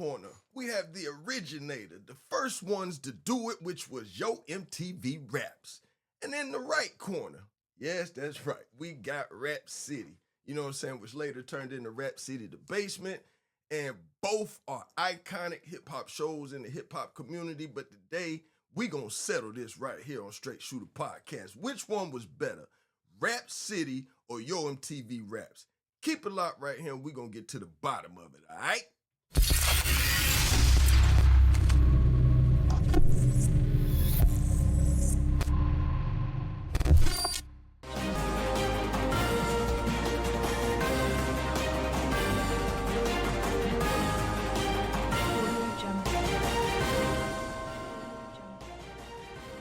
corner, we have the originator, the first ones to do it, which was Yo MTV Raps. And in the right corner, yes, that's right, we got Rap City, you know what I'm saying, which later turned into Rap City The Basement. And both are iconic hip hop shows in the hip hop community. But today, we gonna settle this right here on Straight Shoota Podcast. Which one was better, Rap City or Yo MTV Raps? Keep it locked right here and we gonna get to the bottom of it, all right?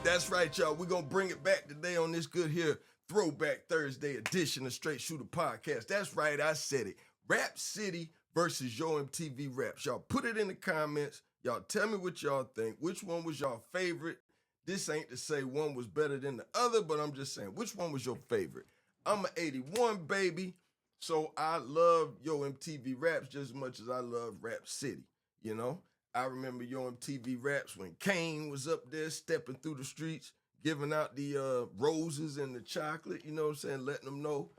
That's right, y'all. We're going to bring it back today on this good here Throwback Thursday edition of Straight Shoota Podcast. That's right, I said it. Rap City versus Yo MTV Raps. Y'all put it in the comments. Y'all tell me what y'all think. Which one was y'all favorite? This ain't to say one was better than the other, but I'm just saying, which one was your favorite? I'm an 81 baby, so I love Yo MTV Raps just as much as I love Rap City, you know? I remember Yo MTV Raps when Kane was up there stepping through the streets, giving out the roses and the chocolate, you know what I'm saying, letting them know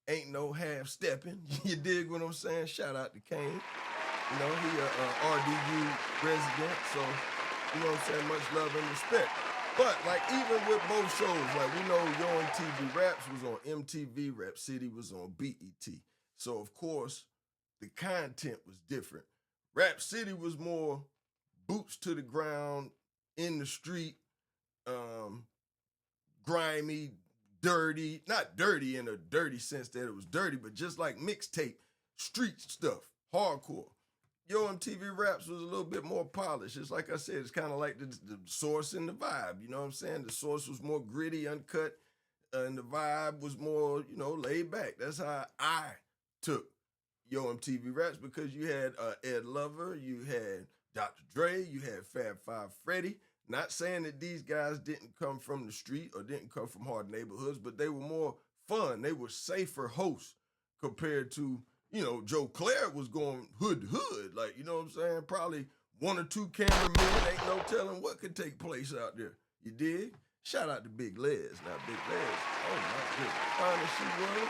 ain't no half stepping. You dig what I'm saying? Shout out to Kane. You know, he a RDU resident, so, you know what I'm saying, much love and respect. But, like, even with both shows, like, we know Yo MTV Raps was on MTV, Rap City was on BET. So, of course, the content was different. Rap City was more boots to the ground, in the street, grimy, dirty, not dirty in a dirty sense that it was dirty, but just like mixtape, street stuff, hardcore. Yo MTV Raps was a little bit more polished. It's like I said, it's kind of like the source and the vibe, you know what I'm saying? The source was more gritty, uncut, and the vibe was more, you know, laid back. That's how I took Yo MTV Raps, because you had Ed Lover, you had Dr. Dre, you had Fab Five Freddy. Not saying that these guys didn't come from the street or didn't come from hard neighborhoods, but they were more fun. They were safer hosts compared to, you know, Joe Claire was going hood to hood. Like, you know what I'm saying? Probably one or two cameramen, ain't no telling what could take place out there. You dig? Shout out to Big Les. Now, Big Les, oh my goodness, fine as she was.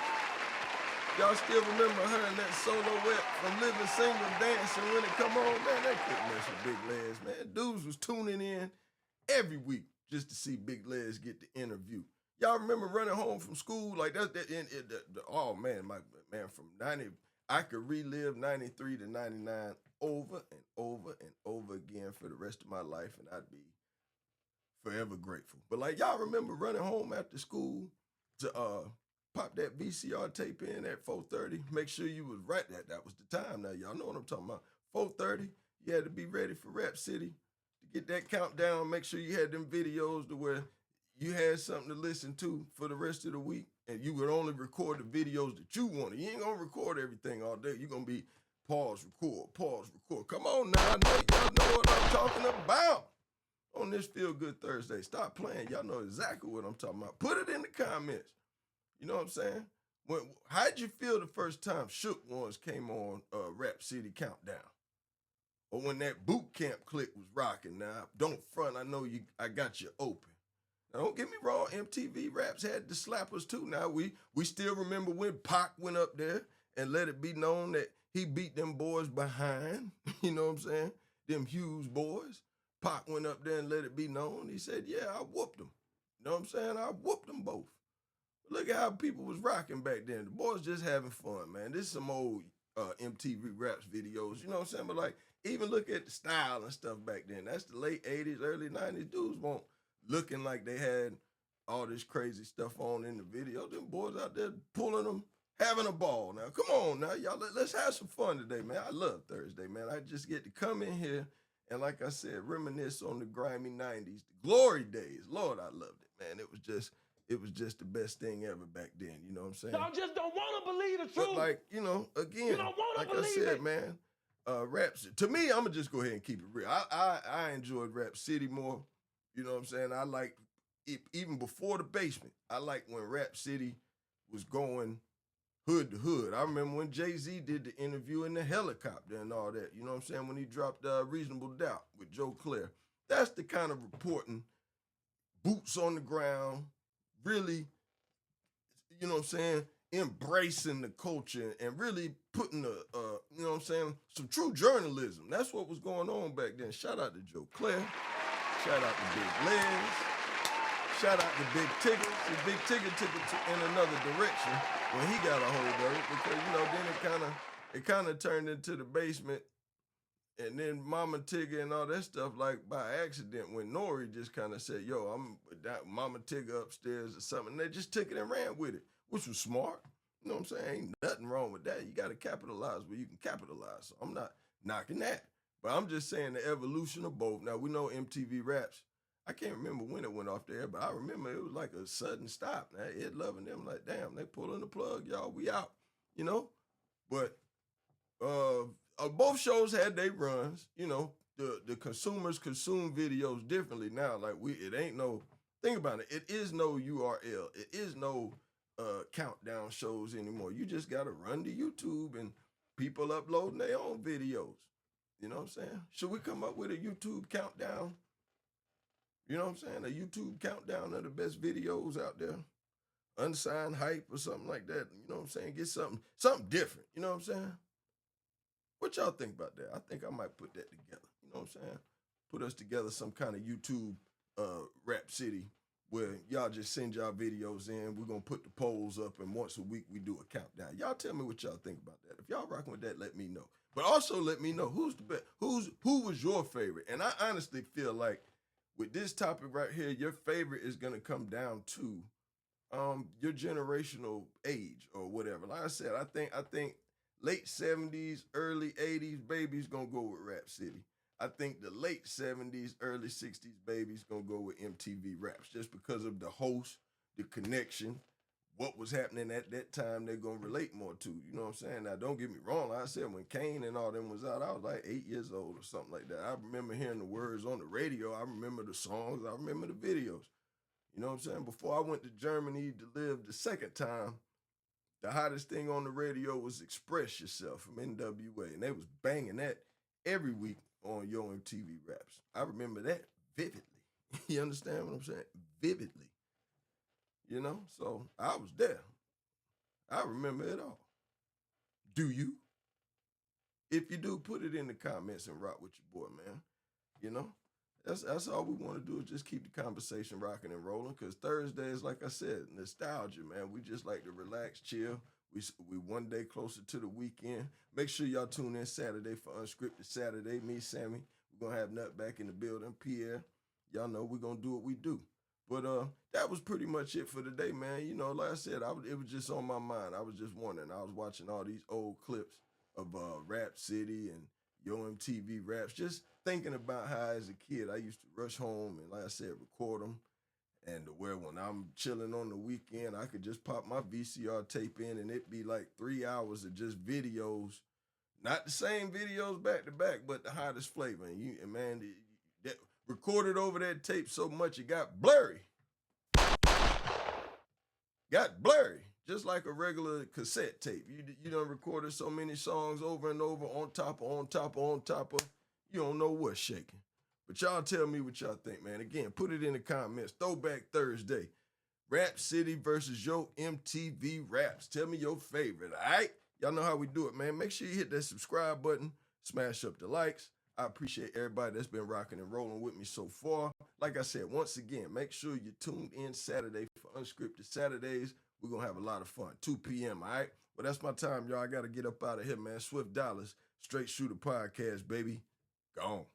Y'all still remember her and that silhouette from Living Single dancing when it come on? Man, they couldn't mess with Big Les, man. Dudes was tuning in every week just to see Big Les get the interview. Y'all remember running home from school? Like, oh, man, from 90, I could relive 93 to 99 over and over and over again for the rest of my life, and I'd be forever grateful. But, like, y'all remember running home after school to pop that VCR tape in at 4:30. Make sure you was right. That was the time. Now, y'all know what I'm talking about. 4:30, you had to be ready for Rap City to get that countdown. Make sure you had them videos to where you had something to listen to for the rest of the week, and you would only record the videos that you wanted. You ain't gonna record everything all day. You're gonna be pause, record. Come on now. I know y'all know what I'm talking about on this Feel Good Thursday. Stop playing. Y'all know exactly what I'm talking about. Put it in the comments. You know what I'm saying? How'd you feel the first time Shook Ones came on Rap City Countdown? Or when that boot camp click was rocking? Now, don't front, I know I got you open. Now, don't get me wrong, MTV Raps had the slappers too. Now, we still remember when Pac went up there and let it be known that he beat them boys behind. You know what I'm saying? Them Hughes boys. Pac went up there and let it be known. He said, yeah, I whooped them. You know what I'm saying? I whooped them both. Look at how people was rocking back then. The boys just having fun, man. This is some old MTV Raps videos, you know what I'm saying? But, like, even look at the style and stuff back then. That's the late 80s, early 90s. Dudes weren't looking like they had all this crazy stuff on in the video. Them boys out there pulling them, having a ball. Now, come on now, y'all. Let's have some fun today, man. I love Thursday, man. I just get to come in here and, like I said, reminisce on the grimy 90s, the glory days. Lord, I loved it, man. It was just the best thing ever back then, you know what I'm saying? Y'all just don't want to believe the truth. But, like, you know, again, You don't want to like I believe said, it. man, Raps, to me, I'm going to just go ahead and keep it real. I enjoyed Rap City more, you know what I'm saying? I liked, even before the basement, I liked when Rap City was going hood to hood. I remember when Jay-Z did the interview in the helicopter and all that. You know what I'm saying? When he dropped Reasonable Doubt with Joe Claire. That's the kind of reporting, boots on the ground, really, you know what I'm saying, embracing the culture and really putting you know what I'm saying, some true journalism. That's what was going on back then. Shout out to Joe Claire. Shout out to Big Les. Shout out to Big Tigger. See, Big Tigger took it in another direction when he got a hold of it because, you know, then it kind of turned into the basement and then Mama Tigger and all that stuff, like by accident, when Nori just kind of said, yo, I'm with that Mama Tigger upstairs or something. And they just took it and ran with it, which was smart. You know what I'm saying? Ain't nothing wrong with that. You got to capitalize where you can capitalize. So I'm not knocking that. But I'm just saying the evolution of both. Now, we know MTV Raps. I can't remember when it went off there, but I remember it was like a sudden stop. Now, Ed Lover them like, damn, they pulling the plug, y'all, we out, you know? But both shows had their runs, you know. The consumers consume videos differently now. Like, it ain't no, think about it, it is no URL. It is no countdown shows anymore. You just got to run to YouTube and people uploading their own videos. You know what I'm saying? Should we come up with a YouTube countdown? You know what I'm saying? A YouTube countdown of the best videos out there. Unsigned hype or something like that. You know what I'm saying? Get something different. You know what I'm saying? What y'all think about that? I think I might put that together. You know what I'm saying? Put us together some kind of YouTube Rap City where y'all just send y'all videos in. We're going to put the polls up, and once a week we do a countdown. Y'all tell me what y'all think about that. If y'all rocking with that, let me know. But also let me know who's the best. Who was your favorite? And I honestly feel like with this topic right here, your favorite is going to come down to your generational age or whatever. Like I said, I think late 70s, early 80s babies going to go with Rap City. I think the late 70s, early 60s babies going to go with MTV Raps just because of the host, the connection, what was happening at that time they're going to relate more to. You know what I'm saying? Now, don't get me wrong. Like I said, when Kane and all them was out, I was like 8 years old or something like that. I remember hearing the words on the radio. I remember the songs. I remember the videos. You know what I'm saying? Before I went to Germany to live the second time, the hottest thing on the radio was Express Yourself from NWA. And they was banging that every week on Yo MTV Raps. I remember that vividly. You understand what I'm saying? Vividly. You know? So I was there. I remember it all. Do you? If you do, put it in the comments and rock with your boy, man. You know? That's all we want to do is just keep the conversation rocking and rolling because Thursday is, like I said, nostalgia, man. We just like to relax, chill. We one day closer to the weekend. Make sure y'all tune in Saturday for Unscripted Saturday. Me, Sammy, we're going to have Nut back in the building. Pierre, y'all know we're going to do what we do. But that was pretty much it for today, man. You know, like I said, it was just on my mind. I was just wondering. I was watching all these old clips of Rap City and Yo MTV Raps, just thinking about how as a kid I used to rush home and, like I said, record them. And where when I'm chilling on the weekend, I could just pop my VCR tape in and it'd be like 3 hours of just videos. Not the same videos back to back, but the hottest flavor. And man, that recorded over that tape so much it got blurry. Got blurry. Just like a regular cassette tape. You done recorded so many songs over and over on top of, you don't know what's shaking. But y'all tell me what y'all think, man. Again, put it in the comments. Throwback Thursday. Rap City versus Yo MTV Raps. Tell me your favorite, all right? Y'all know how we do it, man. Make sure you hit that subscribe button. Smash up the likes. I appreciate everybody that's been rocking and rolling with me so far. Like I said, once again, make sure you tuned in Saturday for Unscripted Saturdays. We're going to have a lot of fun. 2 p.m., all right? Well, that's my time, y'all. I got to get up out of here, man. Swift Dollars, Straight Shoota Podcast, baby. Gone.